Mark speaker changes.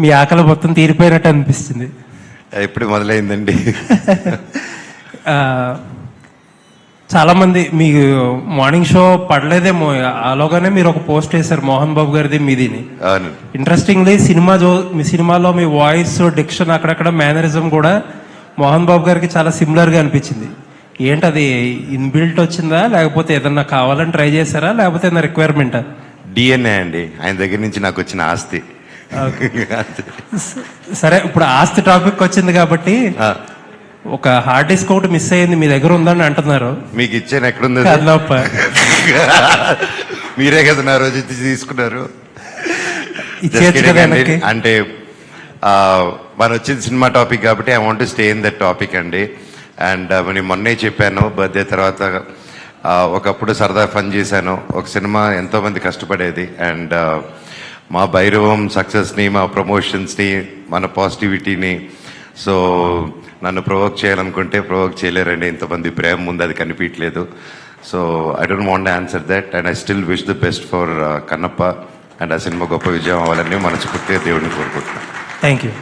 Speaker 1: మీ ఆకలి మొత్తం తీరిపోయినట్టు అనిపిస్తుంది.
Speaker 2: ఎప్పుడు మొదలైందండి?
Speaker 1: చాలా మంది మీకు మార్నింగ్ షో పడలేదేమో, అలాగానే మీరు ఒక పోస్ట్ వేశారు మోహన్ బాబు గారిది మీదిని. ఇంట్రెస్టింగ్లీ మీ సినిమాలో మీ వాయిస్ డిక్షన్ అక్కడక్కడ మేనరిజం కూడా మోహన్ బాబు గారికి చాలా సిమిలర్ గా అనిపించింది. ఏంటి అది ఇన్బిల్ట్ వచ్చిందా, లేకపోతే ఏదన్నా కావాలని ట్రై చేశారా, లేకపోతే ఏదైనా రిక్వైర్మెంటా?
Speaker 2: డిఎన్ఏ అండి, ఆయన దగ్గర నుంచి నాకు వచ్చిన ఆస్తి.
Speaker 1: సరే, ఇప్పుడు ఆస్తి టాపిక్ వచ్చింది కాబట్టి ఒక హార్డ్ డిస్క్ ఒకటి మిస్ అయ్యింది, మీ దగ్గర ఉందని అంటున్నారు.
Speaker 2: మీకు ఇచ్చాను, ఎక్కడుంది? మీరే కదా నా రోజు తీసుకున్నారు. అంటే మన వచ్చింది సినిమా టాపిక్ కాబట్టి I want to stay in that topic అండి. అండ్ నేను మొన్నే చెప్పాను, బర్త్డే తర్వాత ఒకప్పుడు సరదా ఫన్ చేశాను. ఒక సినిమా ఎంతో మంది కష్టపడేది, అండ్ మా భైరవం సక్సెస్ని, మా ప్రమోషన్స్ని, మన పాజిటివిటీని, సో నన్ను ప్రొవోక్ చేయాలనుకుంటే ప్రొవోక్ చేయలేరండి. ఇంతమంది ప్రేమ ముందు అది కనిపించలేదు. So I don't want answer that, and I still wish the best for Kannappa. And ఆ సినిమా గొప్ప విజయం అవ్వాలని మనస్ఫూర్తిగా దేవుడిని కోరుకుంటున్నాను.
Speaker 1: Thank you.